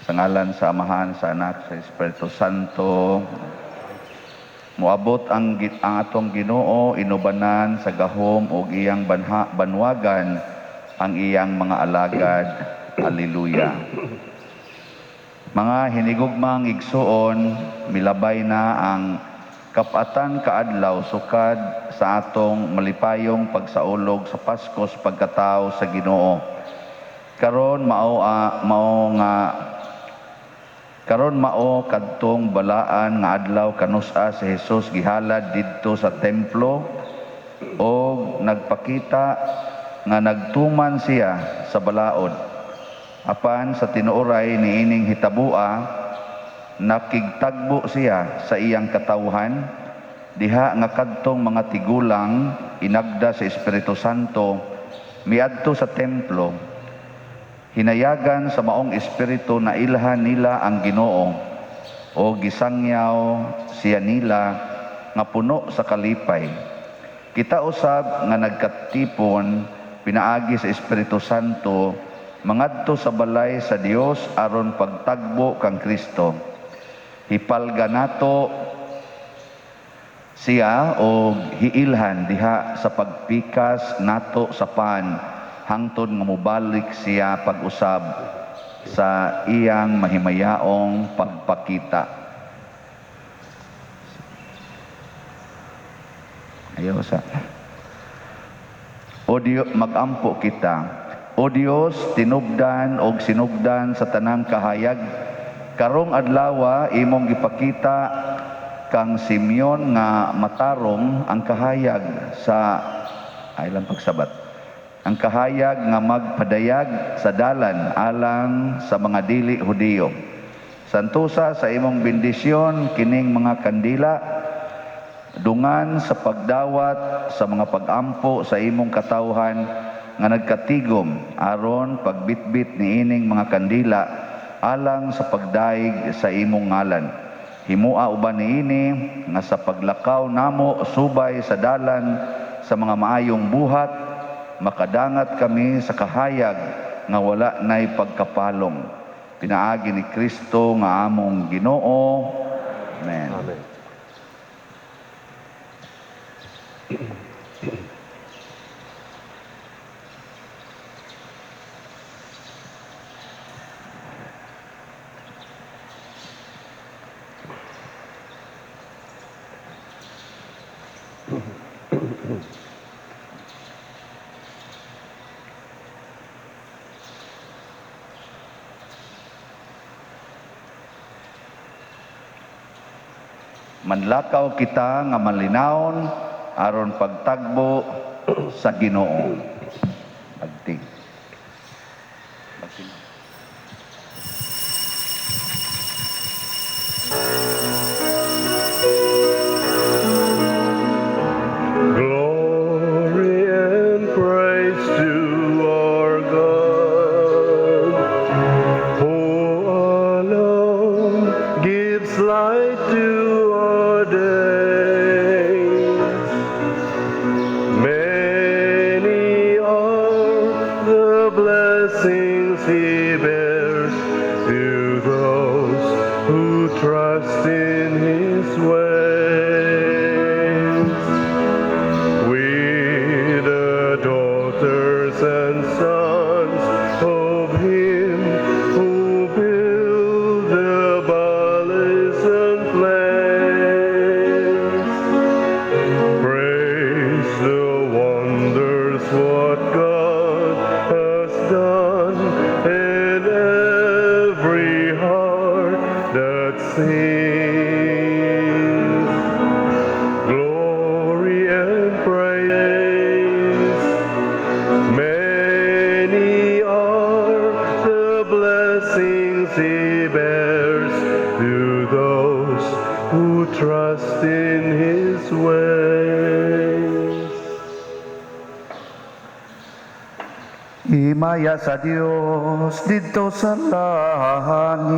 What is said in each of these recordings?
Sa ngalan sa Amahan, sa Anak, sa Espiritu Santo. Moabot ang atong Ginoo inubanan sa gahom ug iyang banwagan ang iyang mga alagad. Hallelujah. Mga hinigugmang igsuon, milabay na ang kapatan kaadlaw sukad sa atong malipayong pagsaulog sa Paskos pagkatao sa Ginoo. Karon mao kadtong balaan nga adlaw kanusa si Jesus gihalad didto sa templo o nagpakita nga nagtuman siya sa balaod. Apan sa tinuoray niining hitabua, nakigtagbo siya sa iyang katawhan diha nga kadtong mga tigulang inagda sa Espiritu Santo miadto sa templo. Hinayagan sa maong espiritu na ilhan nila ang Ginoo o gisangyaw siya nila nga puno sa kalipay. Kita usab nga nagkatipon pinaagi sa Espiritu Santo mangadto sa balay sa Dios aron pagtagbo kang Kristo. Hipalga nato siya o hiilhan diha sa pagpikas nato sa pan hangtod nga mobalik siya pag-usab sa iyang mahimayaong pagpakita. Ayaw sa magampo kita. O Dios, tinubdan og sinugdan sa tanang kahayag, karong adlawa imong gipakita kang Simeon nga matarong ang kahayag sa aylang pagsabat. Ang kahayag nga magpadayag sa dalan alang sa mga dili Hudiyo. Santusa sa imong bendisyon kining mga kandila, dungan sa pagdawat sa mga pagampo sa imong katawhan nga nagkatigom aron pagbitbit niining mga kandila alang sa pagdaig sa imong ngalan. Himua uban niini nga sa paglakaw namo subay sa dalan sa mga maayong buhat, makadangat kami sa kahayag nga wala nay pagkapalong. Pinaagi ni Kristo nga among Ginoo. Amen. Amen. Manlakaw kita nga malinawon aron pagtagbo sa Ginoo. Agting. Glory and praise to our God, who alone gives light to our days. Many are the blessings He bears to those who trust in His ways. We, the daughters and sons of Him who build the valleys and plains, praise the wonders what God has done, and every heart that sings. Glory and praise. Many are the blessings He bears to those who trust in His ways. Himaya sa Dios dito sa langit.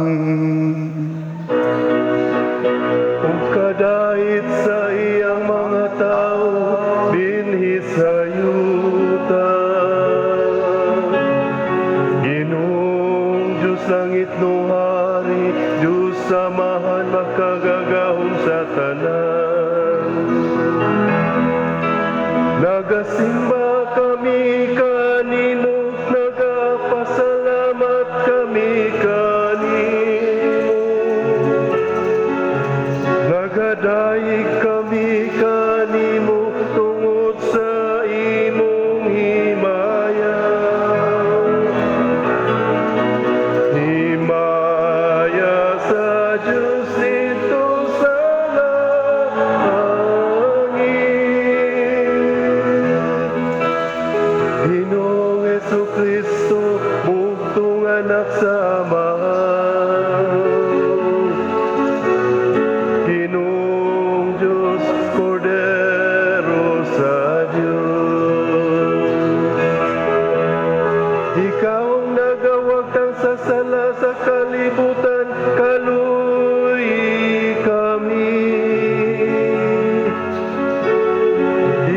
Kung kadait sa iyang mga tao, binhi sa yuta. Ginoong Diyos langit luha, samahan makagagahom sa tanan. Nagasimba kami kanimo, nagapasalamat kami kanimo. Nagadayeg kami kanimo tungod sa imong himaya. Himaya sa Diyos dito sa langit. Ginoong Jesucristo, bugtong anak sa Ama. Ginoong Diyos, Kordero sa Diyos. Ikaw ang nagawagtang sa sala sa kalibutan, kaluy kami.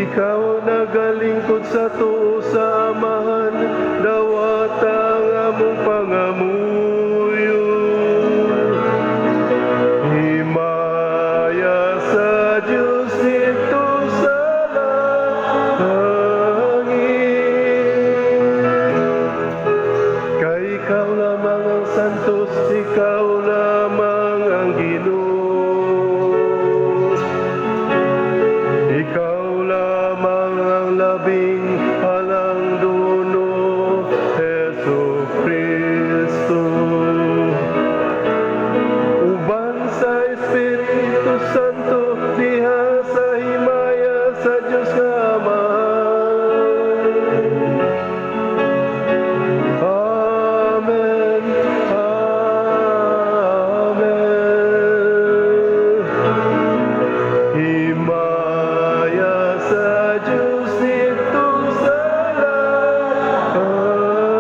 Ikaw ang nagalingkod sa tuo sa Amahan, dawat ang among pangamuyo. Himaya sa Diyos dito sa langit. Kay ikaw lamang ang santos, ikaw lamang ang Ginoo. Ikaw lamang ang labing halangduno, Jesucristo. Uban sa Espiritu Santo, diha sa himaya sa Diyos nga Ama. Amen. Amen. Himaya sa Diyos dito sa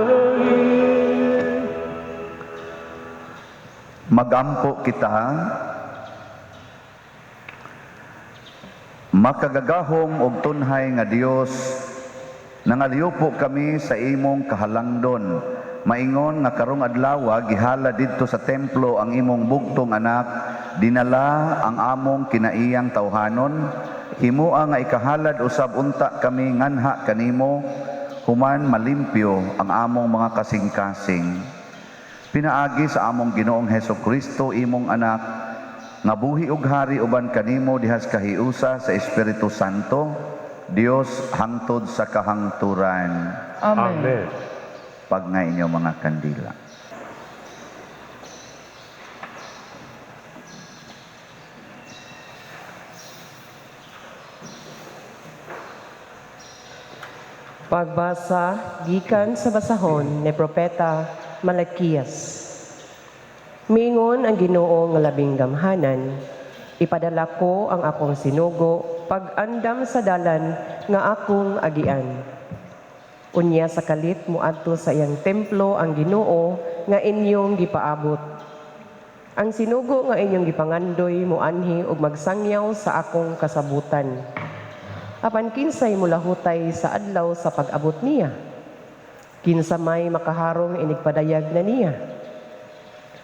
langit. Magampo kita, makagagahom og tunhay nga Dios, nangaliupo kami sa imong kahalangdon. Maingon nga karong adlaw gihala didto sa templo ang imong bugtong anak, dinala ang among kinaiyang tawhanon. Himua nga ikahalad usab unta kami nganha kanimo, human malimpyo ang among mga kasing-kasing. Pinaagi sa among Ginoong Hesukristo imong anak, nga buhi ug hari uban kanimo dihas kahiusa sa Espiritu Santo, Dios hangtod sa kahangturan. Amen. Pag nga inyo mga kandila. Pagbasa gikan sa basahon ni Propeta Malakias. Mingon ang Ginoo nga labing gamhanan, ipadala ko ang akong sinugo pag-andam sa dalan nga akong agian. Unya sa kalit moadto sa iyang templo ang Ginoo nga inyong gipaabot. Ang sinugo nga inyong gipangandoy moanhi og magsangyaw sa akong kasabutan. Apan kinsay mulahutay sa adlaw sa pag-abot niya. Kinsa may makaharong inigpadayag na niya.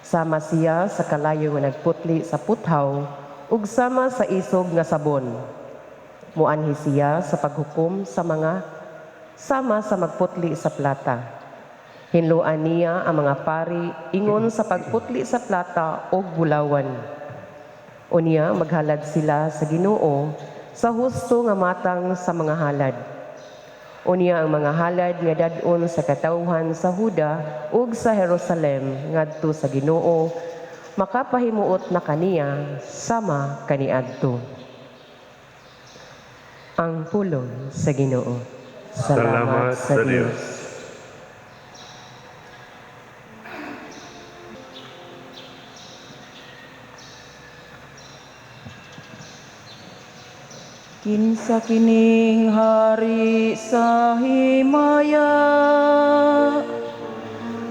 Sama siya sa kalayo nga nagputli sa puthaw ug sama sa isog nga sabon. Muanhi siya sa paghukom sa mga sama sa magputli sa plata. Hinluan niya ang mga pari ingon sa pagputli sa plata o bulawan. Unya maghalad sila sa Ginoo sa husto nga matang sa mga halad. Unya ang mga halad nga dadon sa katawhan sa Huda ug sa Jerusalem ngadto sa Ginoo, makapahimuot na kaniya sama kaniadto. Ang pulong sa Ginoo. Salamat sa Diyos. Kinsa kining hari sa himaya,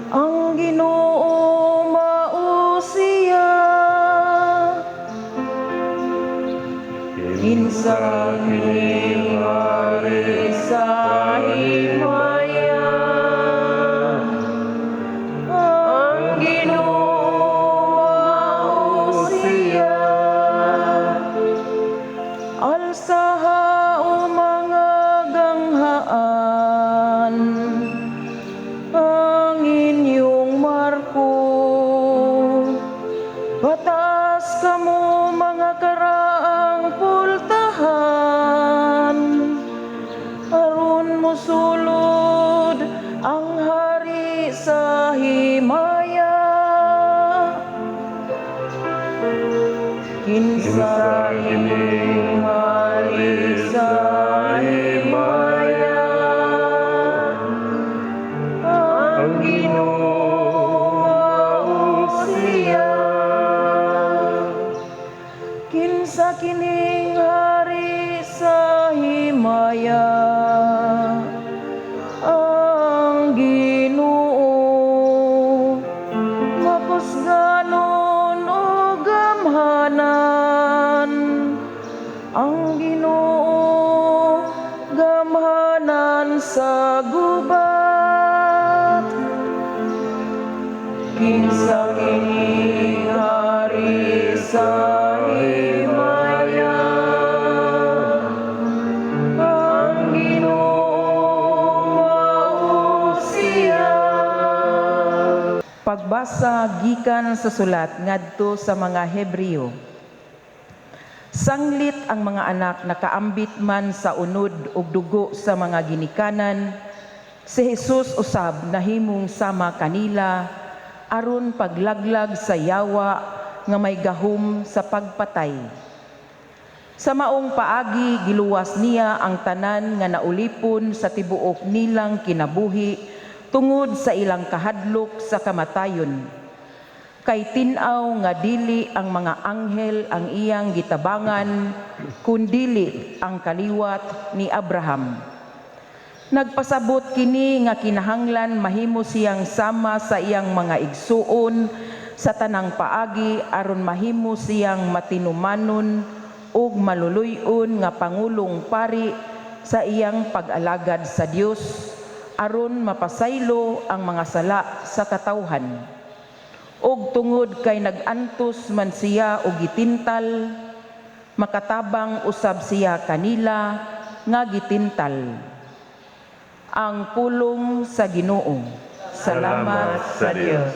ang Ginoo mao siya. Kinsa kining hari sa himaya, ang Ginoo mao Batas kamo mga karaang pultahan, aron mosulod ang hari sa himaya. Kinsa kining hari sa himaya, ang Ginoo siya. Kinsa kining hari sa himaya, ang Ginoo. Mapusganon o gamhanan, ang Ginoo. Gamhanan sa gubat. Kinsa kining hari sa himaya, ang Ginoo siya. Pagbasa gikan sa sulat ngadto sa mga Hebreo. Sanglit ang mga anak nakaambit man sa unod ug dugo sa mga ginikanan, si Jesus usab nahimong sama kanila aron paglaglag sa yawa nga may gahom sa pagpatay. Sa maong paagi giluwas niya ang tanan nga naulipon sa tibuok nilang kinabuhi tungod sa ilang kahadlok sa kamatayon. Kay tin-aw nga dili ang mga anghel ang iyang gitabangan, kundili ang kaliwat ni Abraham. Nagpasabot kini nga kinahanglan mahimo siyang sama sa iyang mga igsuon sa tanang paagi aron mahimo siyang matinumanon ug maluluy-on nga pangulong pari sa iyang pag-alagad sa Dios aron mapasaylo ang mga sala sa katawhan. Og tungod kay nag-antos man siya og gitintal, makatabang usab siya kanila nga gitintal. Ang pulong sa Ginoo. Salamat sa Dios.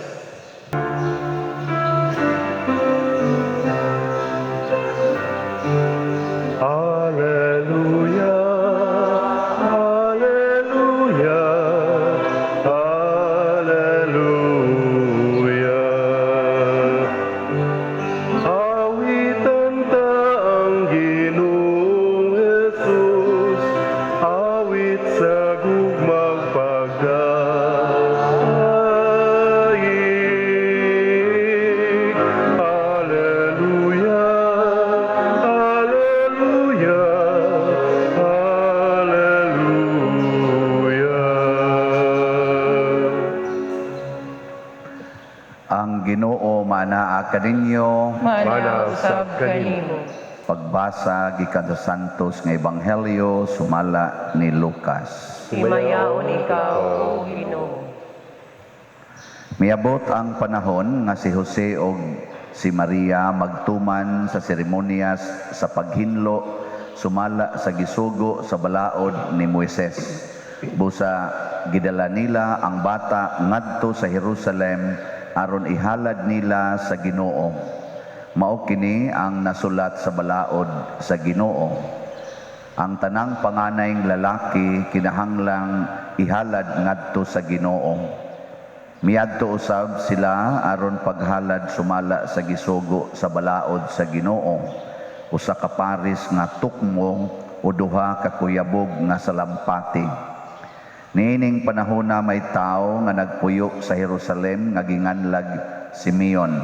Hallelujah, hallelujah, hallelujah. Awitan ta ang Ginoong Jesus, awit sa gugmang pagdaig. Hallelujah, hallelujah, hallelujah. Ang Ginoo manaa kaninyo. Manausab kanimo. Pagbasa gikan sa Santos nga Ebanghelyo sumala ni Lucas. Himayaon ikaw, O Ginoo. Miabot ang panahon nga si Jose o si Maria magtuman sa seremonyas sa paghinlo sumala sa gisugo sa balaod ni Moises. Busa gidala nila ang bata ngadto sa Jerusalem aron ihalad nila sa Ginoo. Mao kini ang nasulat sa balaod sa Ginoo. Ang tanang panganayng lalaki kinahanglang ihalad ngadto sa Ginoo. Miadto usab sila aron paghalad sumala sa gisugo sa balaod sa Ginoo. Usa ka paris nga tukmo o duha ka kuyabog nga salampati. Niining panahona may tao nga nagpuyo sa Jerusalem nga ginganlag Simeon.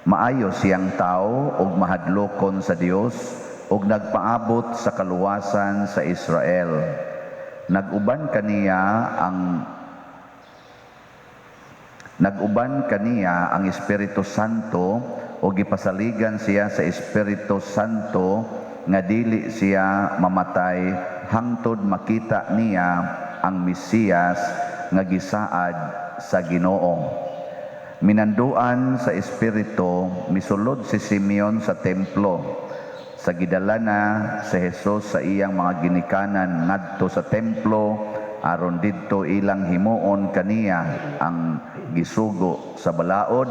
Maayo siyang tao ug mahadlokon sa Dios ug nagpaabot sa kaluwasan sa Israel. Naguban kaniya ang Espiritu Santo o gipasaligan siya sa Espiritu Santo nga dili siya mamatay hangtod makita niya ang Mesiyas nga gisaad sa Ginoo. Minanduan sa Espiritu, misulod si Simeon sa templo. Sa gidala na si Jesus sa iyang mga ginikanan ngadto sa templo aron didto ilang himuon kaniya ang gisugo sa balaod.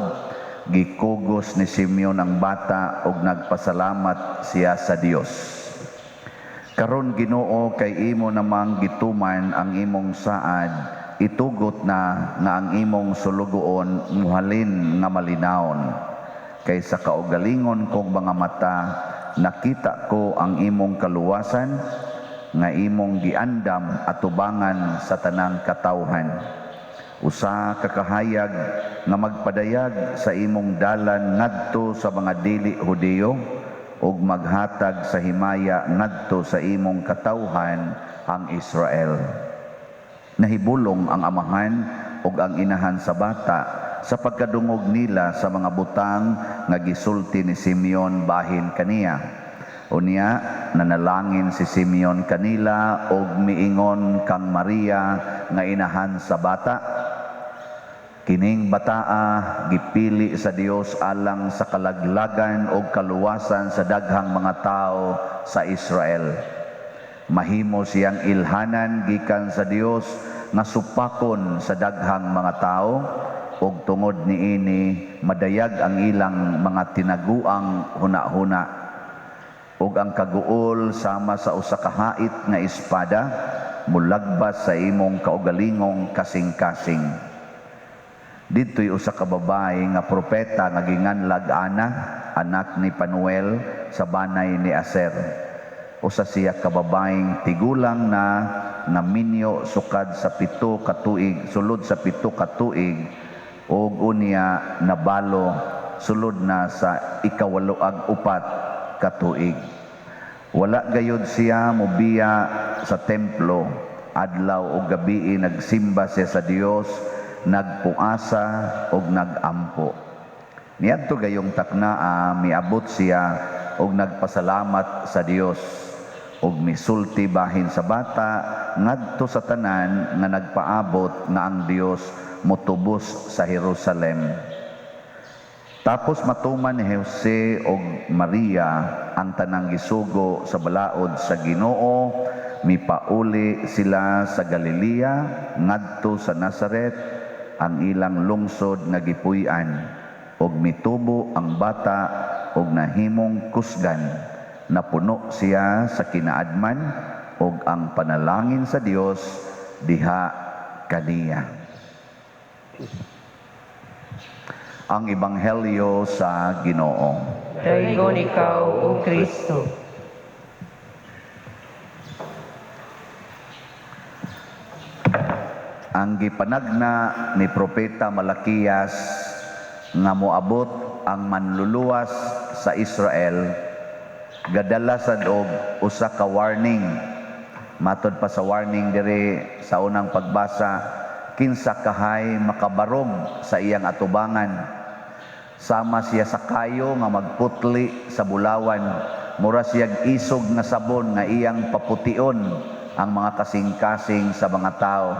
Gikugos ni Simeon ang bata ug nagpasalamat siya sa Dios. Karon Ginoo, kay imo namang gituman ang imong saad, itugot na nga ang imong sulugoon muhalin nga malinawon. Kay sa kaugalingon kong mga mata, nakita ko ang imong kaluwasan nga imong giandam atubangan sa tanang katawhan. Usa ka kahayag nga magpadayag sa imong dalan ngadto sa mga dili Hudiyo ug maghatag sa himaya ngadto sa imong katawhan ang Israel. Nahibulong ang amahan ug ang inahan sa bata sa pagkadungog nila sa mga butang nga gisulti ni Simeon bahin kaniya. Unya nanalangin si Simeon kanila ug miingon kang Maria nga inahan sa bata, kining bataa gipili sa Dios alang sa kalaglagan o kaluwasan sa daghang mga tao sa Israel. Mahimo siyang ilhanan gikan sa Dios nga supakon sa daghang mga tao ug tungod niini madayag ang ilang mga tinaguang huna-huna ug ang kaguol sama sa usa ka hait nga espada mulagbas sa imong kaugalingong kasing-kasing. Dito'y usa ka babae nga propeta nga ginganlag Ana, anak ni Panuel sa banay ni Aser. Usa siya ka babaeng tigulang na naminyo sukad sa 7 ka tuig, sulod sa 7 ka tuig ug unya nabalo sulod na sa 4 ka tuig. Wala gayud siya mobiya sa templo, adlaw ug gabi nagsimba siya sa Dios, nagpuasa ug nagampo. Niadto gayong taknaa miabot siya ug nagpasalamat sa Dios ug misulti bahin sa bata ngadto sa tanan nga nagpaabot nga ang Dios motubos sa Jerusalem. Tapos matuman ni Jose ug Maria ang tanang gisugo sa balaod sa Ginoo, mipauli sila sa Galilea ngadto sa Nazaret, ang ilang lungsod nga gipuy-an, ug mitubo ang bata ug nahimong kusgan. Napuno siya sa kinaadman ug ang panalangin sa Dios diha kaniya. Ang Ebanghelyo sa Ginoo. Dayon ikaw, O Kristo. Ang gipanagna ni Propeta Malakias nga moabot ang manluluwas sa Israel, gadala sad og usa ka warning. Matod pa sa warning diri sa unang pagbasa, kinsa kahay makabarog sa iyang atubangan. Sama siya sa kayo nga magputli sa bulawan, mura siyag isog nga sabon nga iyang papution ang mga kasing-kasing sa mga tao.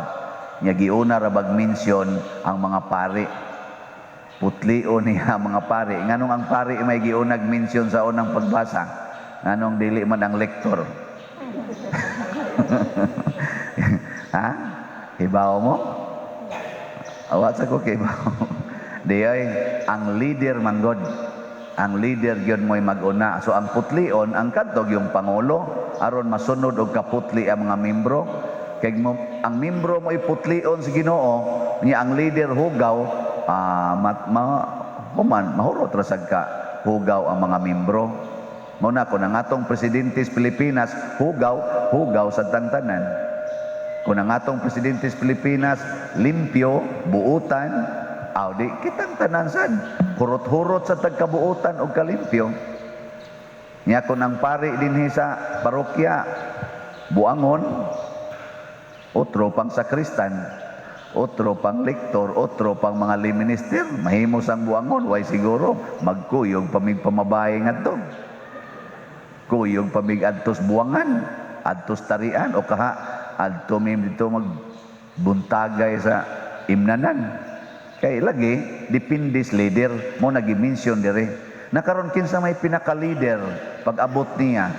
Nya giuna ra bag-mensyon ang mga pari. Putlion niya mga pari. Nganong ang pari may giunag mensyon sa unang pagbasa? Nganong dili man ang lektor? Ha? Hibaw mo? Awat sa ko kibaw. Di ay, ang leader manggod. Ang leader gyud mo'y mag-una. So ang putlion, ang kadtog yung pangulo, aron masunod og kaputli ang mga membro. Kay mo, ang membro mo iputlion sa Ginoo, niya ang leader hugaw, mahurot rasag ka hugaw ang mga membro. Muna ko ang atong presidente sa Pilipinas, hugaw sa tangtanan. Kung ang atong presidente sa Pilipinas, limpyo, buutan, di kitang tanan sad, hurot-hurot sa tagkabuutan o kalimpyo. Niya kung ang pari dinhi sa parokya, buangon, otro pang sakristan, otro pang lektor, otro pang mga lay minister, mahimo sang buangon, way siguro magkuyog pamig pamabae ngadto. Kuyog pamig adtos buangan, adtos tarian o kaha adto mim dito magbuntagay sa imnanan. Kay lagi depende sa leader mo nagi-mention dire. Nakaron kinsa may pinaka-leader pag-abot niya.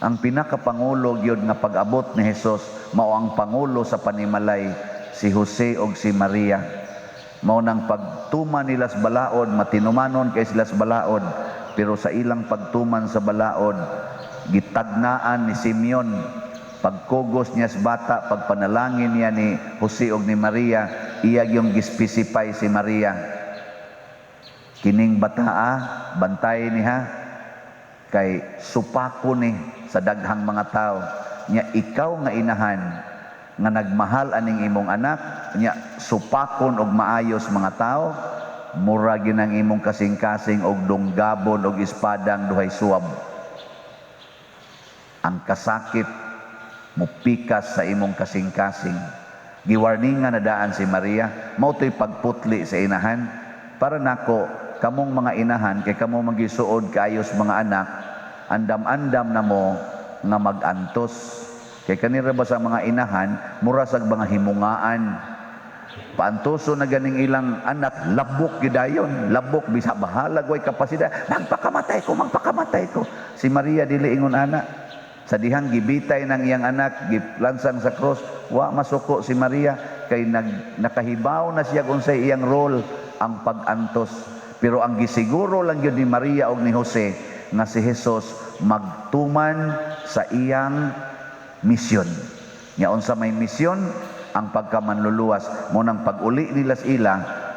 Ang pinaka-pangulo gyud nga pag-abot ni Hesus mao ang pangulo sa panimalay si Jose ug si Maria. Mao nang pagtuman nila sa balaod, matinumanon kay sila sa balaod, pero sa ilang pagtuman sa balaod, gitagnaan ni Simeon, pagkugos niya sa bata, pagpanalangin niya ni Jose ug ni Maria, iya yung gispecify si Maria. Kining bataa, bantay niha, kay supako ni sa daghang mga tao. Nya ikaw nga inahan, nga nagmahal aning imong anak, nya supakon og maayos mga tao, mura ginang imong kasing-kasing og dunggabon og espadang duhay suwab. Ang kasakit mupikas sa imong kasing-kasing. Giwarningan na daan si Maria, mao to'y pagputli sa inahan. Para nako, kamong mga inahan, kay kamo magisuod kaayos mga anak, andam-andam na mo nga mag-antos. Kay kanira ba sa mga inahan, murasag mga himungaan. Paantoso na ganing ilang anak, labok gidayon, labok, bisa bahalag, way kapasidad, magpakamatay ko. Si Maria dili ingon ana. Sa dihang gibitay ng iyang anak, giplansang sa cross, wa masuko si Maria, kay nakahibaw na siya kung sa iyang role, ang pag-antos. Pero ang gisiguro lang yun ni Maria o ni Jose, nga si Jesus magtuman sa iyang misyon. Nya unsa may misyon, ang pagkamanluluwas. Mo nang pag-uli nila sa ila,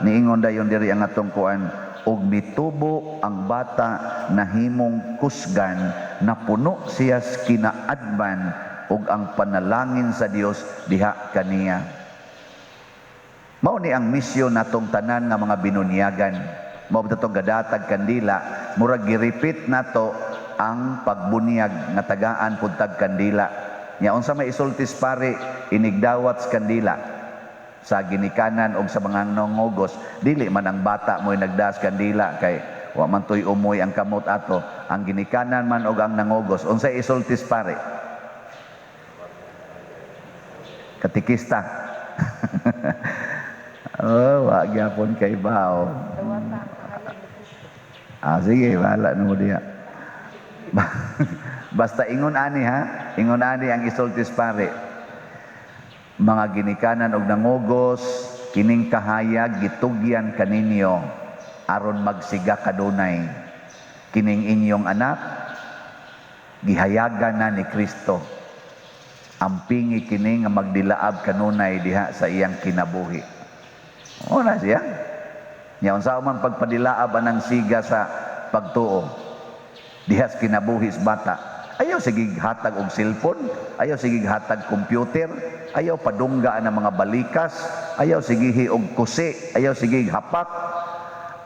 niingon dayon diri ang atong kuan, og mitubo ang bata na himong kusgan, na puno siya sa kinaadman og ang panalangin sa Dios diha kaniya. Mao ni ang misyon natong tanan nga mga binunyagan. Mao datong gadatag kandila, murag gi-repeat nato ang pagbunyag nga tagaan pud tag kandila. Nya unsa may isultis pare, inigdawat sa kandila sa ginikanan o sa mga nangogos, dili man ang bata mo'y nagdas kandila kay wa man to'y umoy ang kamot ato. Ang ginikanan man o ang nangogos, unsay isultis pare? Katikista. Oh, wa gyapon kay bao. Sige, bahala mo diha. Basta ingon ani ha, ingon ani ang isultis pare. Mga ginikanan og nangogos, kining kahayag gitugyan kaninyo aron magsiga kadunay. Kining inyong anak gihayagan na ni Kristo. Ampingi kini nga magdilaab kanunay diha sa iyang kinabuhi. Una siya. Nya unsa man pagpadilaab anang siga sa pagtuo diha sa kinabuhi sa bata. Ayaw sige hatag og cellphone, ayaw sige hatag computer, ayaw padungga ng mga balikas, ayaw sige og kusi, ayaw sige hapak,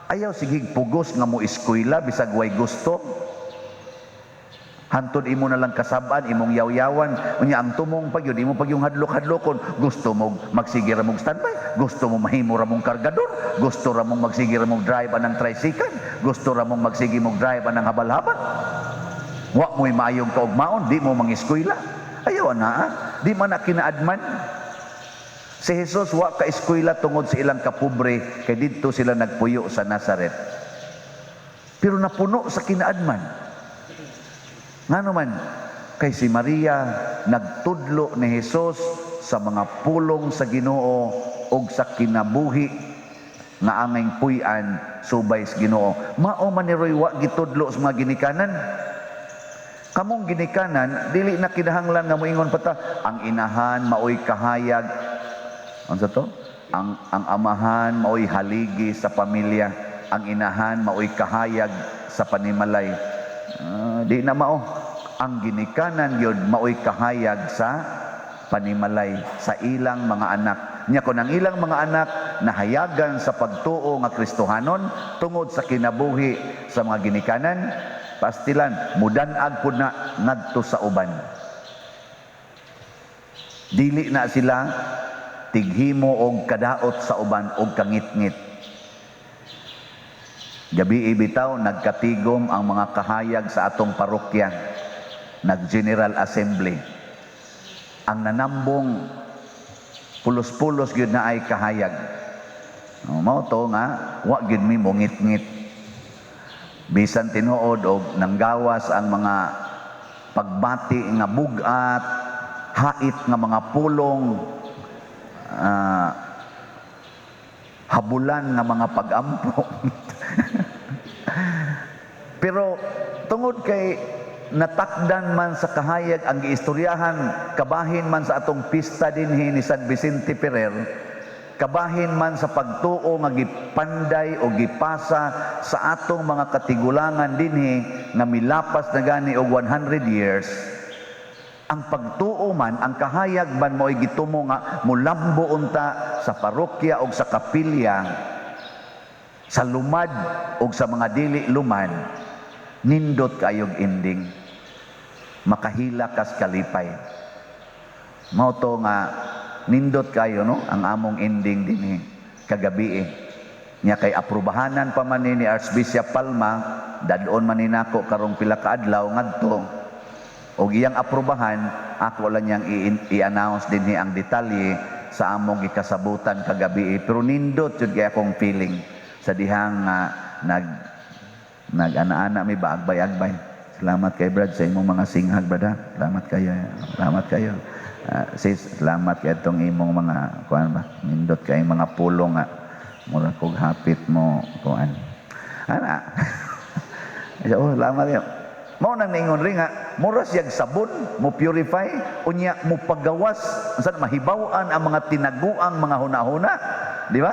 ayaw sige pugos nga mo eskwela bisag way gusto. Hantod imo na lang kasab-an, imong yaw-yawan, unya ang tumong pagyud imo pagyong hadlok-hadlokon, gusto mo magsige ra mong standby, gusto mo mahimo ra mong kargador, gusto ra mong magsige ra mong drive anang tricycle, gusto ra mong magsige mong drive anang habal-habal. Wa mo'y maayong kaugmaon, di mo mangiskwela. Ayaw na, di man na kinaadman. Si Jesus wa ka eskwela tungod sa ilang kapobre, kay didto sila nagpuyo sa Nazareth. Pero napuno sa kinaadman. Ngano man, kay si Maria nagtudlo ni Jesus sa mga pulong sa Ginoo og sa kinabuhi nga angay puy-an subay sa Ginoo. Mao man ni Roy wa gitudlo sa mga ginikanan. Kamong ginikanan, dili na kinahanglan nga moingon pata, ang inahan maoy kahayag. Ano to? Ang amahan maoy haligi sa pamilya, ang inahan maoy kahayag sa panimalay. Di na mao. Ang ginikanan yun maoy kahayag sa panimalay sa ilang mga anak. Nya kun ang ilang mga anak nahayagan sa pagtuo nga Kristohanon tungod sa kinabuhi sa mga ginikanan, pastilan mudan-ag pud na ngadto sa uban. Dili na sila tighimo og kadaot sa uban og kangit-ngit. Gabi bitaw nagkatigom ang mga kahayag sa atong parokya, nag-General Assembly. Ang nanambong pulos-pulos gyud na ay kahayag. Mao to nga wa gyud mi mongit-ngit. Bisan tinuod og nanggawas ang mga pagbati nga bugat, hait nga mga pulong, habulan nga mga pag-ampo. Pero tungod kay natakdan man sa kahayag ang giistoryahan, kabahin man sa atong pista dinhi ni San Vicente Ferrer, kabahin man sa pagtuo nga gipanday o gipasa sa atong mga katigulangan dinhi nga milapas na gani og 100 years, ang pagtuo man, ang kahayag man mo'y gitumo nga mulambo unta sa parokya o sa kapilya, sa lumad o sa mga dili luman, nindot kayog ending. Makahila kas kalipay. Mao to nga nindot kayo no ang among ending dinhi kagabi nya kay aprubahanan pa man ni Archbishop Palma, dadon man ni nako karong pila ka adlaw ngadto og iyang aprubahan, ako lang niyang i-announce dinhi ang detalye sa among gikasabutan kagabi. Pero nindot jud kay akong feeling sa dihang nag-ana-ana mi ba agbay-agbay. Salamat kay Brad sa imong mga singhag, brada. Salamat kayo. Salamat kayo. Sis, salamat kay itong imong mga kuan ba. Nindot kay mga pulong nga mura kog hapit mo kuan. Ana. Oh, salamat kayo. Mao nang ningon rin nga, mura siyag sabon, mo purify, unya mo pagawas, saan mahibawan ang mga tinaguang mga hunahuna. Di ba?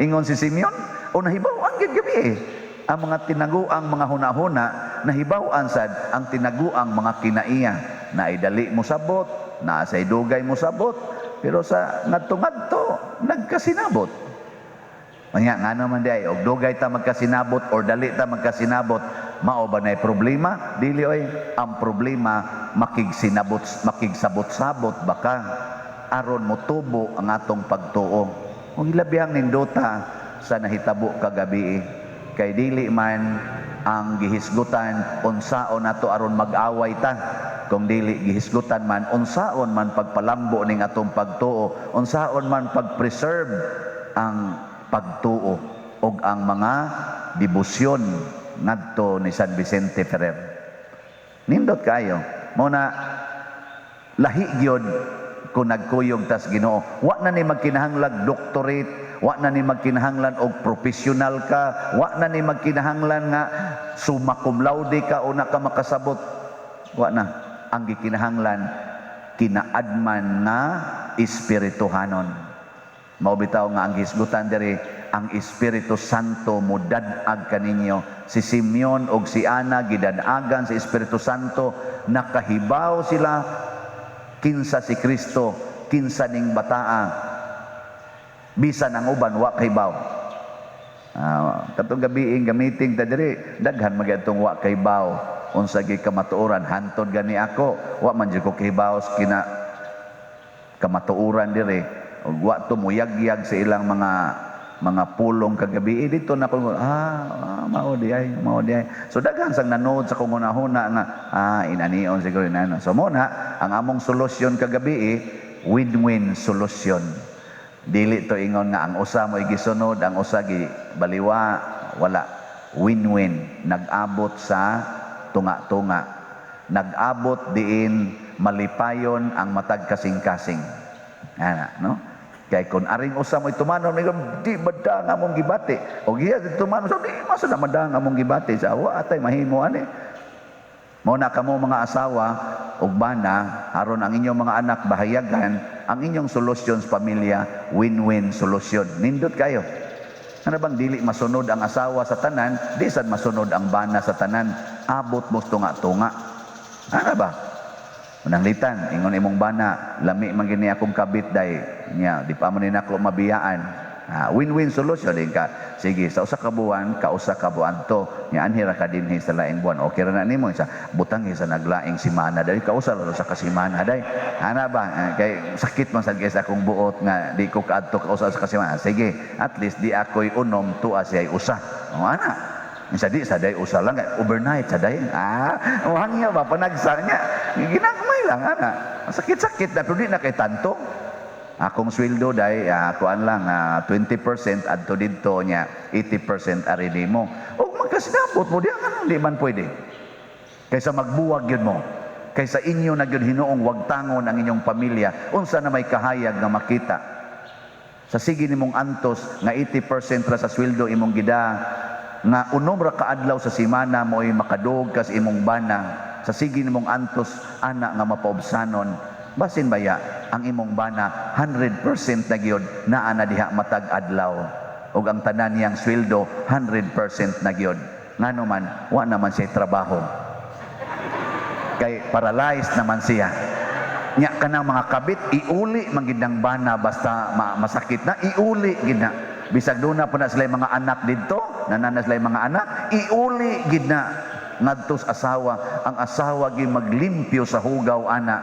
Ingon si Simeon, o nahibawan gid gabi ang mga tinaguang mga hunahuna, nahibawan sad ang tinaguang mga kinaiya, na idali mo sabot, na sa idugay mo sabot, pero sa ngadto-ngadto nagkasinabot. Nga naman di ay, og dugay ta magkasinabot or dali ta magkasinabot, mao ba nay problema? Dili oy, ang problema makigsabot-sabot baka aron mo tubo ang atong pagtuo. Ug ilabihang nindota sa nahitabo kagabi, kay dili man ang gihisgutan unsaon nato aron mag-away ta, kung dili gihisgutan man unsaon man pagpalambo ning atong pagtuo, unsaon man pag-preserve ang pagtuo og ang mga debosyon ngadto ni San Vicente Ferrer. Nindot kayo mo na lahi gyud kung nagkuyog tas Ginoo. Wa na ni magkinahanglan doctorate, wa na ni magkinahanglan og professional ka, wa na ni magkinahanglan nga summa cum laude ka o na ka makasabot. Wa na. Ang gikinahanglan kinaadman nga espirituhanon. Mao bitaw nga ang hisgutan diri, ang Espiritu Santo mudadag kaninyo. Si Simeon og si Ana gidadagan sa Espiritu Santo, nakahibaw sila kinsa si Kristo, kinsa ning bataa. Bisan ang uban wa kahibaw. Katong gabi gamiting ta diri, daghan magyadtong wa kahibaw. Unsa gi kamatuoran hantod gani ako, wa man jud ko kahibaw kina kamatuoran diri. Og wa to muyag-yag sa ilang mga pulong kagabi dito na ko mao di ay. So daghan sang nanood sa kong hunahuna nga inanion siguro inano. So mo na ang among solusyon kagabi win-win solusyon. Dili to ingon nga ang usa mo gisunod, ang usa gi baliwa, wala. Win-win, nag-abot sa tunga-tunga. Nag-abot diin malipayon ang matag kasing-kasing. Ana, no? Kay kung aring usa mo tumanon, di bada nga mong gibati. O giya tumanon, so di masa na mada nga mong gibati. Sa awa atay mahimo ani. Mao na kamo mga asawa ug bana, aron ang inyong mga anak bahayagan, ang inyong solusyon sa pamilya, win-win solusyon. Nindot kayo. Ano bang dili masunod ang asawa sa tanan, di sad masunod ang bana sa tanan, abot mo tunga-tunga. Ano ba? Mananglitan, ingon imong bana, lami man gini akong kabit day nya, di pa man nako mabiyaan. Win-win solution din ka. Sige, sa usa ka buwan, kausa ka buwan to, nya anhira ka dinhi sa laing buwan. Okay ra na nimo sa butang sa naglaing simana day, kausa ra sa kasimana day. Ana ba? Kay sakit man sad guys akong buot nga di ko kaadto kausa sa kasimana. Sige, at least di ako'y unom tuwa siya usa. O ana. Sa di sa day usa lang overnight sa day. Hangya ba panagsa niya. Ginagmay lang ana. Sakit-sakit na pero di na kay tanto. Akong sweldo day kuan lang 20% adto didto nya 80% ari nimo. Og magkasinabot mo diyan di man pwede. Kaysa magbuwag gyud mo. Kaysa inyo na gyud hinuong wag tangon ang inyong pamilya unsa na may kahayag nga makita. Sa sige nimong antos nga 80% ra sa sweldo imong gida nga unom ra ka adlaw sa semana mo'y makadug kas imong bana. Sa sige nimong antos ana nga mapaubsanon. Basin baya ang imong bana 100% na gyud naa na diha matag adlaw. Ug ang tanan niyang sweldo 100% na gyud. Ngano man wa naman siya trabaho. Kay paralyzed naman siya. Nya kanang mga kabit iuli man gid ang bana basta masakit na iuli gid na. Bisag doon na po na sila mga anak dito, nanana sila mga anak, iuli gid na ngadto sa asawa. Ang asawa gi maglimpyo sa hugaw ana.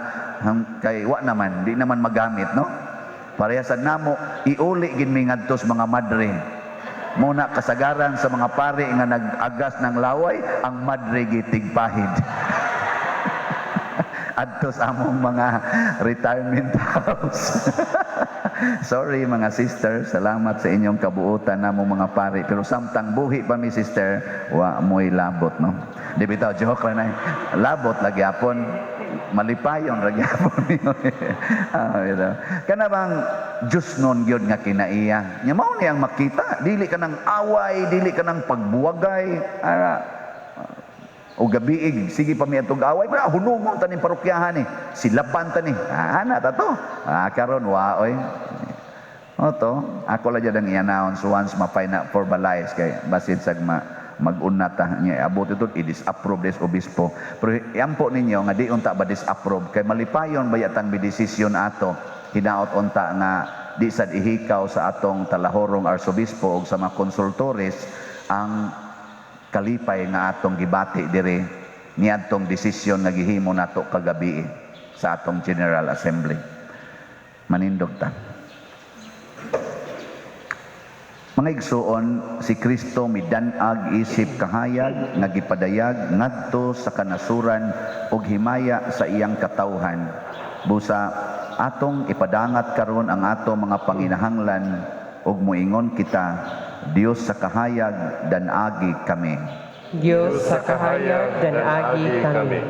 Kay wa naman, di naman magamit, no? Parehas namo iuli gid mi ngadto sa mga madre. Muna kasagaran sa mga pare nga nag-agas ng laway, ang madre gi tigpahid. Adto sa among mga retirement house. Sorry mga sister, salamat sa inyong kabuutan namong mga pare. Pero samtang buhi pa mi sister, wa mo'y labot, no? Di bitaw, joke lang na. Labot lagi apon, malipayon lagi apon. Kana bang Diyos nun gyud nga kinaiya. Nya mao niyang makita, dili ka ng away, dili ka ng pagbuwagay. O gabiig, sige pa mi atong away, pero hunumon taning parokyahan silaban tani. Ana ta to. Karon waoy. Oto, ako la jud ang i-announce once mapay na formalize kay basid sag mag-unat ta nya abot ito i-disapprove des obispo. Pero iampo ninyo nga di unta ba disapprove kay malipayon bayatang bidesisyon ato. Hinaot unta nga di sad ihikaw sa atong talahorong arsobispo ug sa mga konsultores ang kalipay nga atong gibati dire niadtong desisyon nga gihimo nato kagabi sa atong General Assembly. Manindog ta. Mga igsuon, si Kristo midanag isip kahayag nga gipadayag ngadto sa kanasuran ug himaya sa iyang katawhan. Busa atong ipadangat karon ang ato mga panginahanglan ug moingon kita, Dios sa kahayag danagi kami. Diyos sa kahayag danagi kami.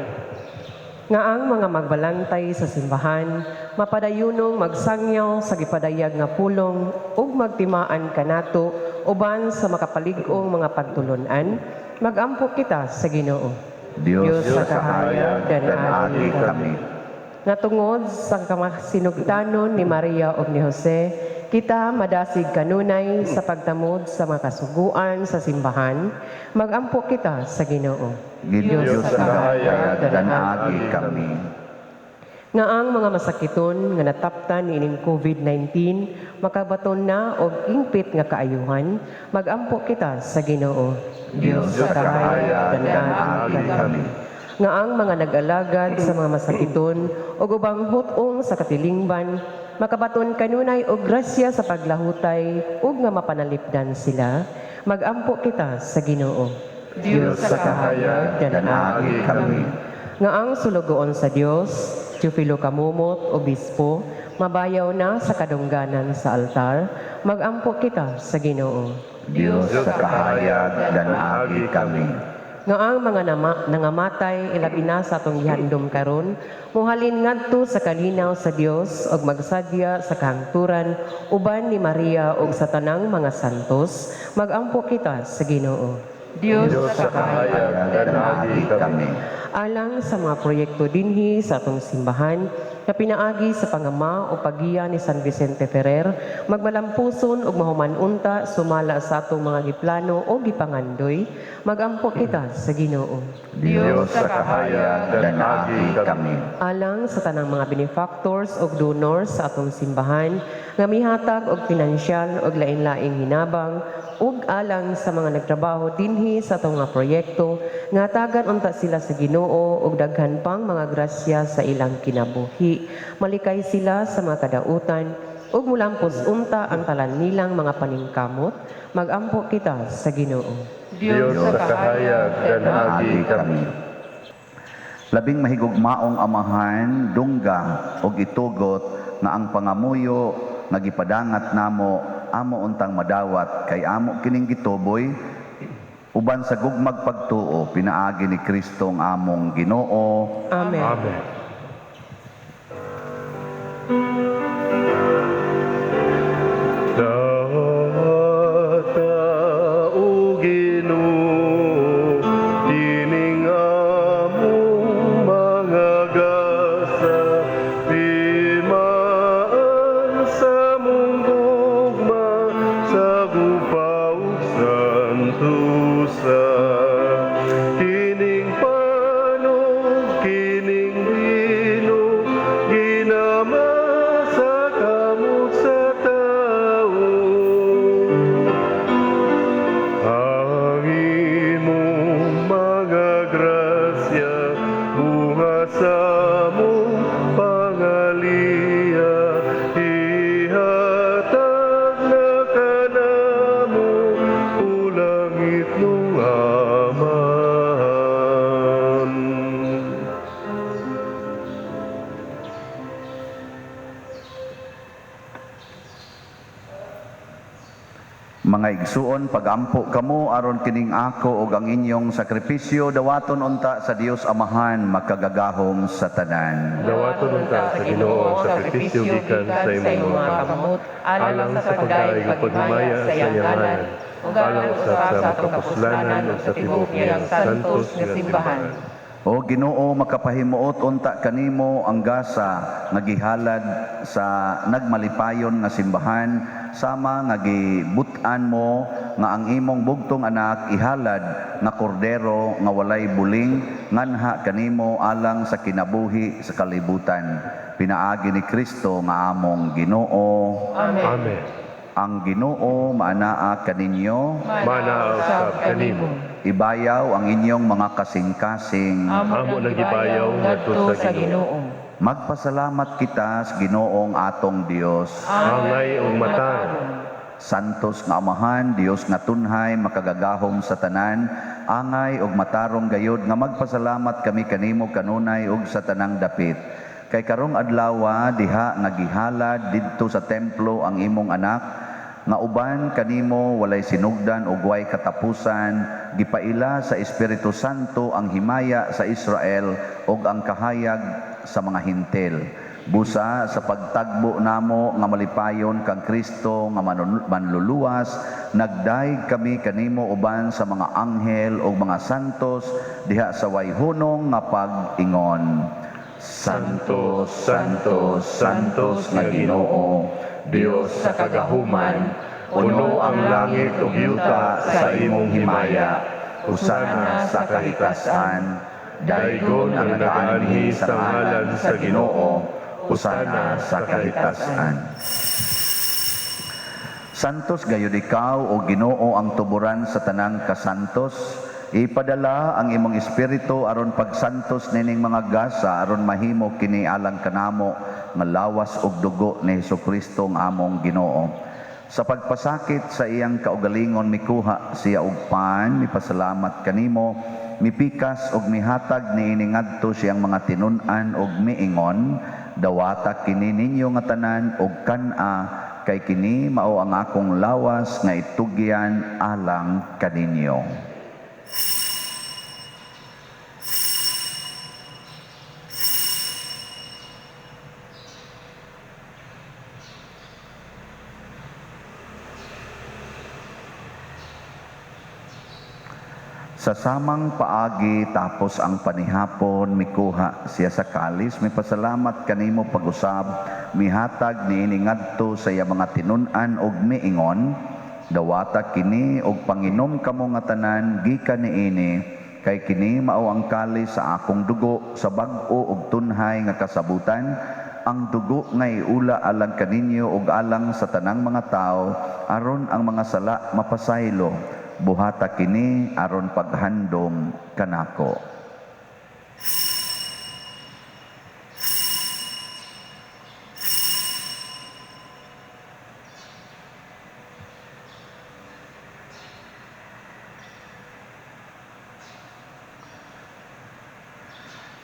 Nga ang mga magbalantay sa simbahan, mapadayunong magsangyaw sa gipadayag nga pulong ug magtimaan kanato uban sa makapalig-ong mga pagtulunan, magampo kita sa Ginoo. Dios sa kahayag danagi kami. Nga tungod sa kamasinugdanon ni Maria ug ni Jose, kita madasig kanunay sa pagtamod sa mga kasuguan sa simbahan, magampo kita sa Ginoo. Diyos sa kahayag danagi kami. Nga ang mga masakiton nga nataptan ining COVID-19 makabaton na og ingpit nga kaayuhan, magampo kita sa Ginoo. Diyos sa kahayag danagi kami. Nga ang mga nag-alagad sa mga masakiton ug ubang hutong sa katilingban, makabaton kanunay og grasya sa paglahutay ug nga mapanalipdan sila, magampo kita sa Ginoo. Diyos sa kahayag danagi kami. Nga ang sulugoon sa Dios, Teofilo Kamumot, Obispo, mabayaw na sa kadungganan sa altar, magampo kita sa Ginoo. Diyos sa kahayag danagi kami. Nga ang mga nangamatay ilabi na sa atong gihandom karon, muhalin ngadto sa kalinaw sa Dios ug magsadya sa kahangturan uban ni Maria ug sa tanang mga santos, magampo kita sa Ginoo. Diyos sa kahayag danagi kami. Alang sa mga proyekto dinhi sa atong simbahan na pinaagi sa pangama o pagiya ni San Vicente Ferrer, magmalampuson ug mahumanunta sumala sa atong mga giplano o gipangandoy, magampo kita sa Ginoo. Diyos sa kahayag danagi kami. Alang sa tanang mga benefactors ug donors sa atong simbahan nga mihatag og pinansyal ug lain-laing hinabang ug alang sa mga nagtrabaho dinhi sa atong mga proyekto nga tagan unta sila sa Ginoo ug daghan pang mga grasya sa ilang kinabuhi. Malikay sila sa mga kadautan ug mulampos unta ang talan nilang mga paningkamot, magampo kita sa Ginoo. Diyos sa kahayag danagi kami. Labing mahigugmaong amahan, dungga ug itugot nga ang pangamuyo nga gipadangat namo amo untang madawat kay amo kining gituboy uban sa gugmag pagtuo pinaagi ni Kristo ang among Ginoo. Amen. Amen. dusa. Kining panog, kining binog, ginama sa kamot sa tao. Ang imong mga grasya, bunga sa mong pangaliya, ihatag na kanamo, ulangit nung amahan. Mga igsuon, pagampo kamo aron kining ako ug ang inyong sakripisyo dawaton unta sa Dios Amahan makagagahom sa tanan. Dawaton unta sa Ginoo ang sakripisyo gikan sa imong mga kamot, alang sa pagdaig ug paghimaya sa iyang ngalan, ug alang usab sa makapuslanan ug sa tibuok niyang santos nga simbahan. O Ginoo, makapahimuot unta kanimo ang gasa nga gihalad sa nagmalipayon nga simbahan, sama nga gibut-an mo nga ang imong bugtong anak ihalad nga kordero nga walay buling nganha kanimo alang sa kinabuhi sa kalibutan. Pinaagi ni Kristo nga among Ginoo. Amen. Ang Ginoo maanaa kaninyo, Manausap kanimo. ibayaw ang inyong mga kasing-kasing. Amo nagibayaw ngadto sa Ginoo. Magpasalamat kita sa Ginoong atong Dios. Angay ug matarong. Santos nga Amahan, Dios nga tunhay makagagahom sa tanan, angay ug matarong gayod nga magpasalamat kami kanimo kanunay ug sa tanang dapit. Kay karong adlaw diha nga gihalad didto sa templo ang imong anak, nga uban kanimo walay sinugdan ug way katapusan, gipaila sa Espiritu Santo ang himaya sa Israel ug ang kahayag sa mga hintil. Busa sa pagtagbo namo nga malipayon kang Kristo nga manluluwas, nagdaig kami kanimo uban sa mga anghel ug mga santos diha sa wayhunong nga pag-ingon. Santos, Santos, Santos nga Ginoo, Dios sa kagahuman, puno ang langit ug yuta sa imong himaya, usana sa kahitasan, daygon ang nagaanhi sa ngalan sa Ginoo, usana sa kahitasan. Santos gayud ikaw o Ginoo ang tuburan sa tanang kasantos. Ipadala ang imong espiritu aron pagsantos nining mga gasa aron mahimo kini alang kanamo nga lawas ug dugo ni Hesukristo nga among Ginoo. Sa pagpasakit sa iyang kaugalingon mikuha siya og pan, mipasalamat kanimo, mipikas ug mihatag niini ngadto siyang mga tinun-an ug miingon, dawata kini ninyo nga tanan ug kan-a, kay kini mao ang akong lawas nga itugyan alang kaninyo. Sa samang paagi tapos ang panihapon, mikuha siya sa kalis, may pasalamat kanimo pag-usab, mihatag niini ngadto sa iya mga tinun-an ug miingon, dawata kini ug panginom kamo nga tanan gikan niini, kay kini mao ang kalis sa akong dugo sa bag-o ug tunhay nga kasabutan, ang dugo nga iula alang kaninyo ug alang sa tanang mga tao aron ang mga sala mapasaylo. Buhata kini aron paghandom kanako.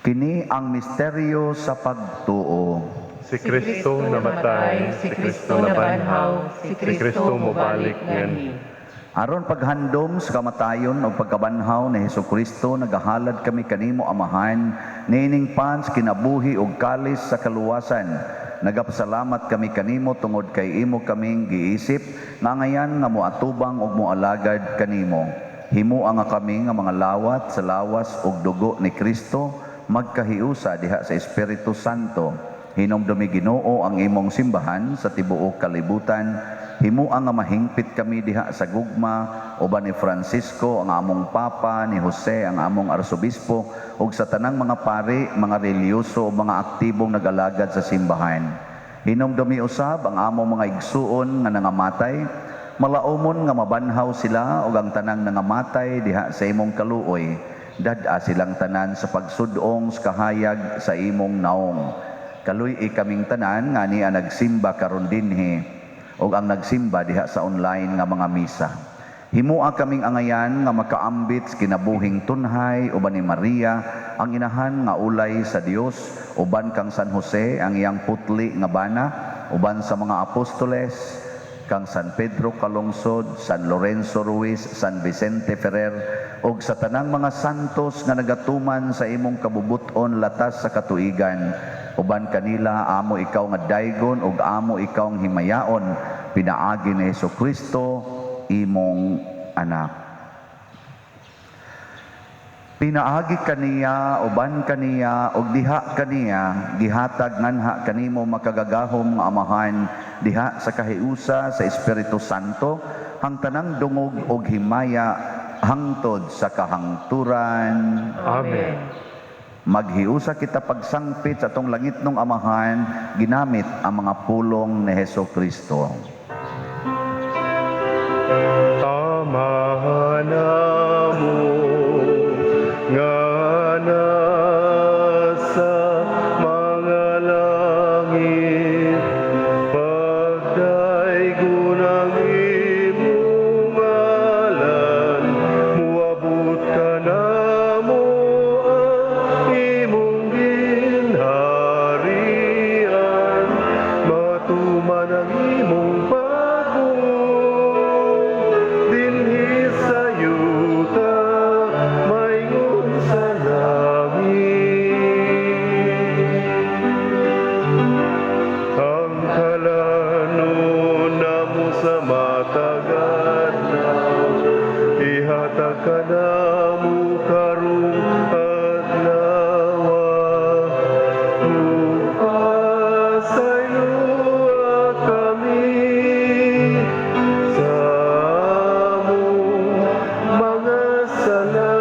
Kini ang misteryo sa pagtuo. Si Kristo namatay, si Kristo nabanhaw, si Kristo mobalik nganhi. Aron paghandom sa kamatayon o pagkabanhaw ni Hesukristo, nagahalad kami kanimo Amahan, nining pans kinabuhi ug kalis sa kaluwasan. Nagapasalamat kami kanimo tungod kay imo kaming giisip, nga ngayan nga moatubang ug moalagad kanimo. Himua nga kami nga mga lawat sa lawas ug dugo ni Kristo, magkahiusa diha sa Espiritu Santo. Hinomdumi Ginoo ang imong simbahan sa tibuok kalibutan, Himuang nga mahingpit kami diha sa gugma, uban ni Francisco ang among papa, ni Jose ang among arsobispo, ug sa tanang mga pari, mga reliyoso o mga aktibong nagalagad sa simbahan. Hinumdumi usab ang among mga igsuon nga nangamatay, malaumon nga mabanhaw sila ug ang tanang nangamatay diha sa imong kaluoy. Dad-a silang tanan sa pagsudong sa kahayag sa imong naong. Kaluy kaming tanan nga niya nagsimba karon dinhi ug ang nagsimba diha sa online nga mga misa. Himua kaming angayan nga makaambit sa kinabuhing tunhay uban ni Maria ang inahan nga ulay sa Dios, uban kang San Jose ang iyang putli nga bana, uban sa mga apostoles, kang San Pedro Calungsod, San Lorenzo Ruiz, San Vicente Ferrer, ug sa tanang mga santos nga nagatuman sa imong kabubuton latas sa katuigan. Uban kanila amo ikaw nga daygon ug amo ikaw ang himayaon, pinaagi ni Hesukristo imong anak. Pinaagi kaniya, uban kaniya, ug diha kaniya, gihatag nganha kanimo makagagahom nga amahan, diha sa kahiusa sa Espiritu Santo, hang tanang dungog ug himaya, hangtod sa kahangturan. Amen. Maghiusa kita pagsangpit sa atong langit nung amahan, ginamit ang mga pulong ni Hesukristo. Amahan mo nga nasa mga langit, pagdaygon ang imong ngalan, muabot ka na mo ang imong ginharian, matuman ang imong pagbuong dinhi sa yuta, mayroon sa langit. Ang kalanon namo sa matagan na, ihatag ka namo karong adlaw, upasayloa kami sa among mga sala,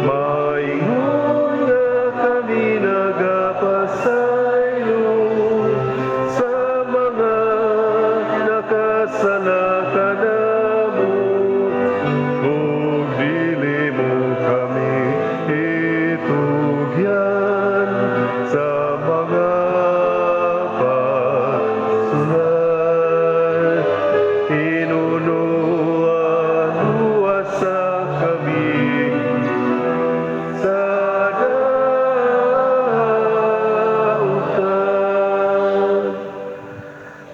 maingon nga kami nagapasaylo sa mga nakasala kanamo, ug dili mo kami itugyan sa mga pagsunod. Inunuan luwasa kami sa dautan.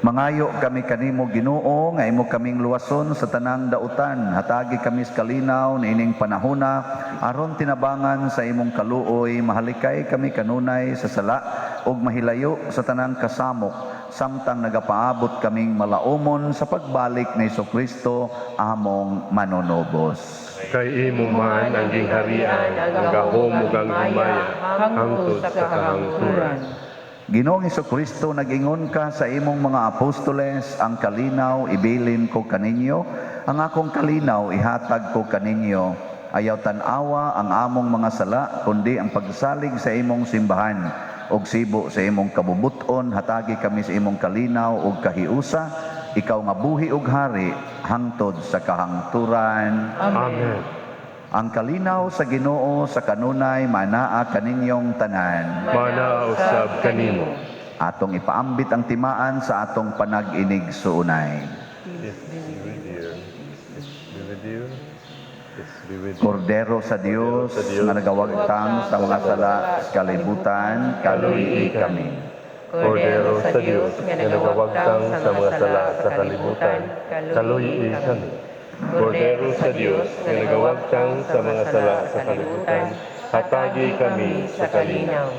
Mangayo kami kanimo Ginoo nga imo kaming luwason sa tanang dautan. Hatagi kami sa kalinaw niining panahona aron tinabangan sa imong kaluoy. Mahalikay kami kanunay sa sala ug mahilayo sa tanang kasamok, samtang nagapaabot kaming malaumon sa pagbalik ni Hesukristo among manunobos. Kay imo man ang gingharian, ang gahom ug ang himaya, hangtod sa kahangturan. Ginoong Hesukristo, nag-ingon ka sa imong mga apostoles, ang kalinaw ibilin ko kaninyo, ang akong kalinaw ihatag ko kaninyo. Ayaw tanawa ang among mga sala, kundi ang pagsalig sa imong simbahan. Og sibo sa imong kabubuton, hatagi kami sa imong kalinaw ug kahiusa, ikaw nga buhi ug hari, hangtod sa kahangturan. Amen. Ang kalinaw sa Ginoo sa kanunay manaa kaninyong tanan. Mana usab kanimo. Atong ipaambit ang timaan sa atong panag-inig suunay. Yes, be with you. Be with you. Yes, be with you. Kordero sa Dios nga nagawagtang sa mga sala sa kalibutan, kaluyi kami. Kordero sa Dios nga nagawagtang sa mga sala sa kalibutan, kaluyi kami. Kordero sa Dios nga nagawagtang sa mga sala sa kalibutan, hatagi kami sa kalinaw.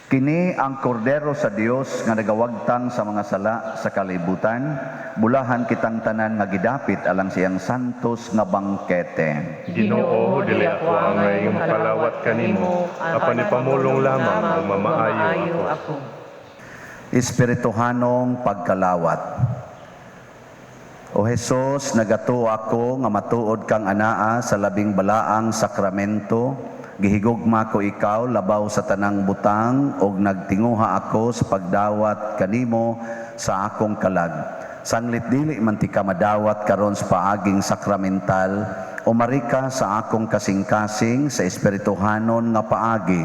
Kini ang kordero sa Dios nga nagawagtang sa mga sala sa kalibutan, bulahan kitang tanan nga gidapit alang siyang santos nga bangkete. Ginoo, dili ako angay palawat kanimo, apan ipamulong lamang ang mamaayo ako. Espirituhanong pagkalawat. O Jesus, nagato ako nga matuod kang anaa sa labing balaang sakramento. Gihigugma ko ikaw labaw sa tanang butang og nagtinguha ako sa pagdawat kanimo sa akong kalag. Sanglit dili man ti ka madawat karon sa paaging sakramental, umari ka sa akong kasing-kasing sa espirituhanon nga paagi.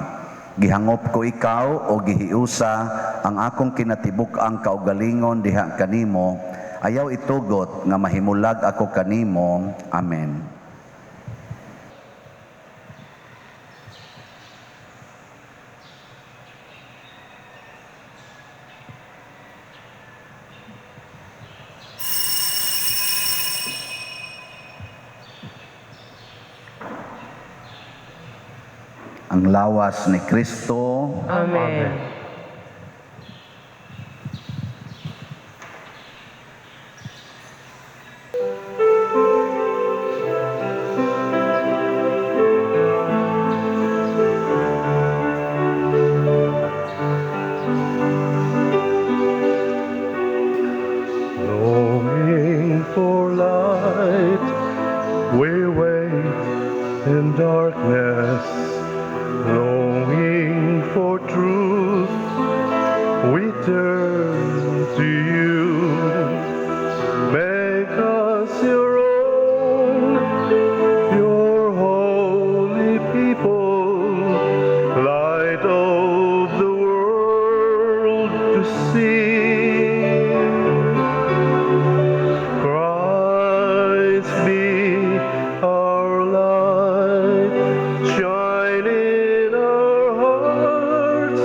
Gihangop ko ikaw o gihiusa ang akong kinatibuk ang kaugalingon diha kanimo. Ayaw itugot nga mahimulag ako kanimo. Amen. Ang lawas ni Kristo. Amen. Longing for light, we wait in darkness. Longing for truth, we turn to you. Make us your own, your holy people, light of the world to see. Christ be our light, shine in our hearts,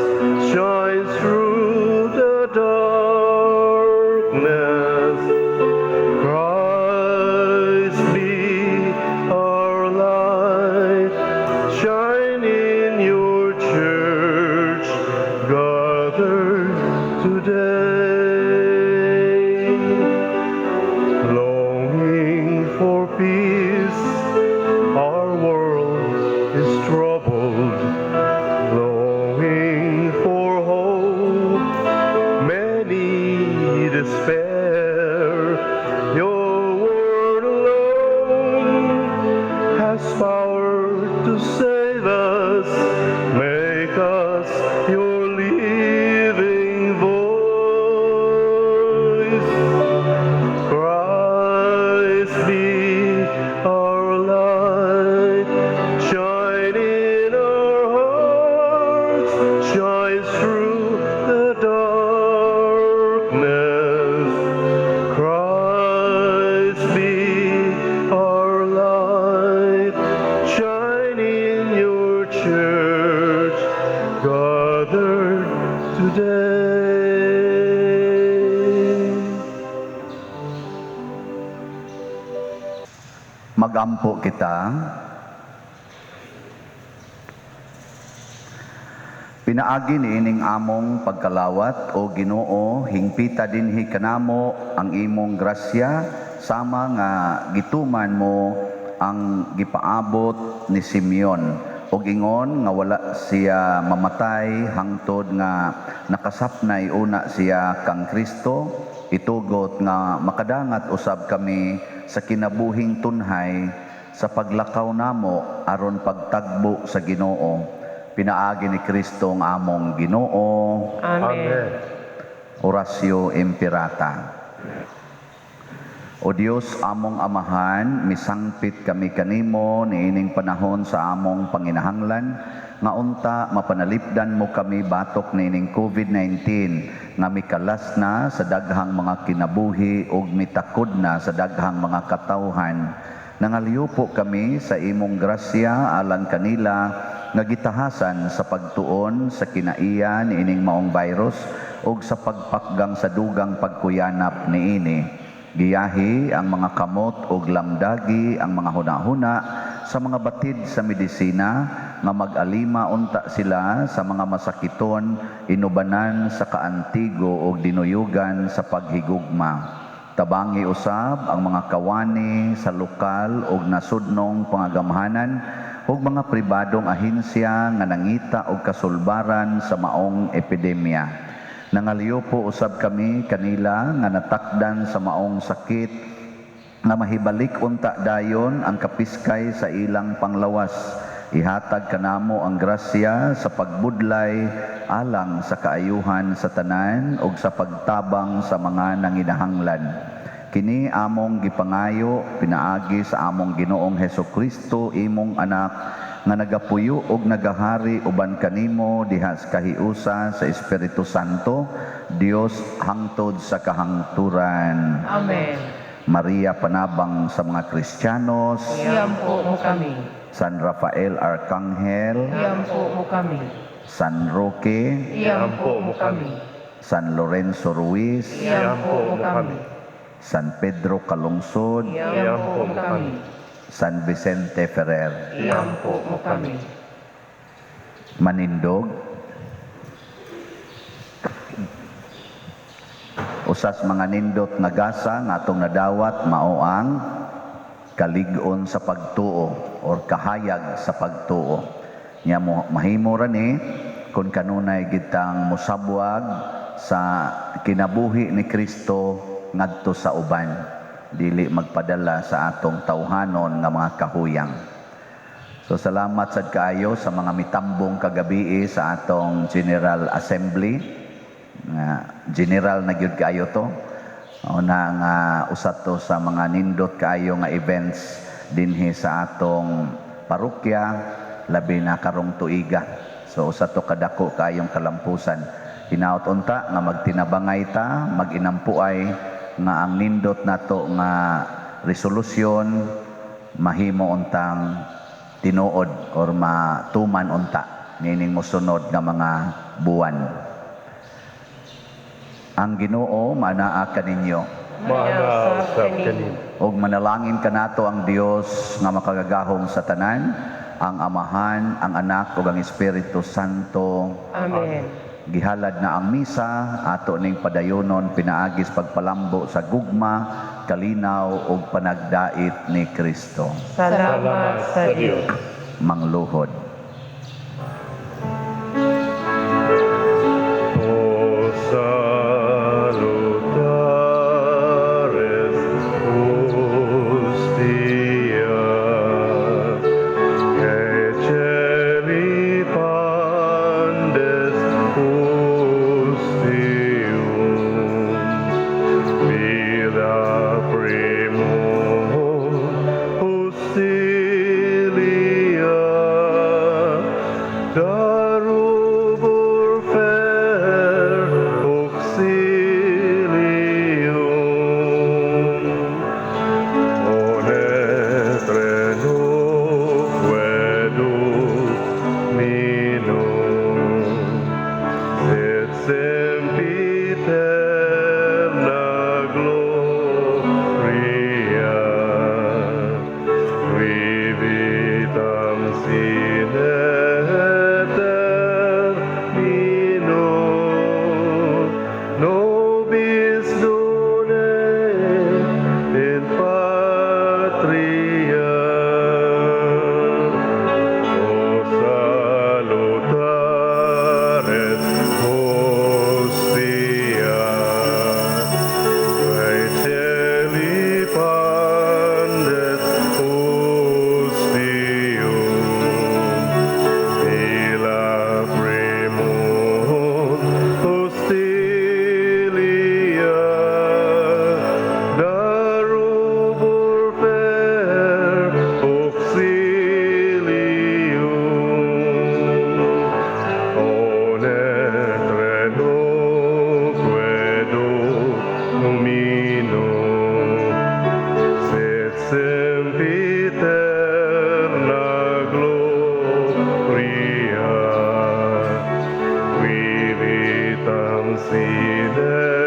shine through the darkness. Christ be our light, shine in your church, gathered today. Longing for peace, our world is troubled. Longing for hope, many despair. Your word alone has power to save us. Make us your living voice. Christ be our light, shine in our hearts, shine through the darkness. Christ be our light, shine in your church, gathered today. Magampo kita. Pinaagi ni ining among pagkalawat o Ginoo, hingpita dinhi kanamo ang imong grasya sama nga gituman mo ang gipaabot ni Simeon. Og ingon nga wala siya mamatay hangtod nga nakasapnay una siya kang Kristo, itugot nga makadangat usab kami sa kinabuhing tunhay sa paglakaw namo aron pagtagbo sa Ginoo. Pinaagi ni Kristo ang among Ginoo. Amen. Orasyo Imperata. O Dios among amahan, misangpit kami kanimo niining panahon sa among panginahanglan, nga unta mapanalipdan mo kami batok niining COVID-19, nga mikalas na sa daghang mga kinabuhi ug mitakod na sa daghang mga katawhan. Nangaliupo kami sa imong grasya alang kanila nga gitahasan sa pagtuon sa kinaiya niining maong virus ug sa pagpakgang sa dugang pagkuyanap niini. Giyahi ang mga kamot ug lamdagi ang mga hunahuna sa mga batid sa medisina nga mag-alima unta sila sa mga masakiton, inubanan sa kaantigo ug dinuyugan sa paghigugma. Tabangi usab ang mga kawani sa lokal ug nasudnong pangagamhanan ug mga pribadong ahensya nga nangita og kasulbaran sa maong epidemya. Nangaliyo po usab kami kanila nga natakdan sa maong sakit nga mahibalik unta dayon ang kapiskay sa ilang panglawas. Ihatag kanamo ang grasya sa pagbudlay alang sa kaayuhan sa tanan ug sa pagtabang sa mga nanginahanglan. Kini among gipangayo pinaagi sa among Ginoong Hesukristo imong anak nga nagapuyo ug nagahari uban kanimo diha sa kahiusa sa Espiritu Santo, Dios hangtod sa kahangturan. Amen. Maria panabang sa mga Kristiyanos, Iyampo mo kami. San Rafael Arcangel, Iyampo mo kami. San Roque, Iyampo mo kami. San Lorenzo Ruiz, Iyampo mo kami. San Pedro Calungsod, Iyampo mo kami. San Vicente Ferrer. Iyampo mo kami. Manindog, usas mga nindot nga gasa nga atong nadawat mao ang kalig-on sa pagtuo or kahayag sa pagtuo. Nya mo mahimo ra ni kun kanunay gitang musabwag sa kinabuhi ni Kristo ngadto sa uban, dili magpadala sa atong tawhanon nga mga kahuyang. So salamat sad kaayo sa mga mitambong kagabi sa atong General Assembly. General na gyud kaayo to. Una nga usat to sa mga nindot kaayo nga events dinhi sa atong parokya labi na karong tuiga. So usat to kadako kaayong kalampusan. Hinaut unta nga magtinabangay ta, maginampuay nga ang nindot nato nga resolusyon mahimo untang tinuod or matuman unta nining mosunod nga mga buwan. Ang Ginoo manaa kaninyo Maana usab kanin. ug manalangin kanato ang Dios nga makagagahom sa tanan, ang Amahan, ang Anak ug ang Espiritu Santo. Amen. Gihalad na ang misa, ato ning padayonon pinaagis pagpalambo sa gugma, kalinaw ug panagdait ni Kristo. Salamat sa Diyos. Mangluhod. O salutares hostia, ecce pandes hostium, vida primum hostilia, darubur fer auxilium, onetre quedum minum, et sempiterna gloria, qui vitam sine terminum, nobis done in patria. O salutares hostia, Caeceli pandes hostium, illa primum hostilia, darubur per auxilium, onetre quedum minum, sed sempiterna gloria, qui vitam sine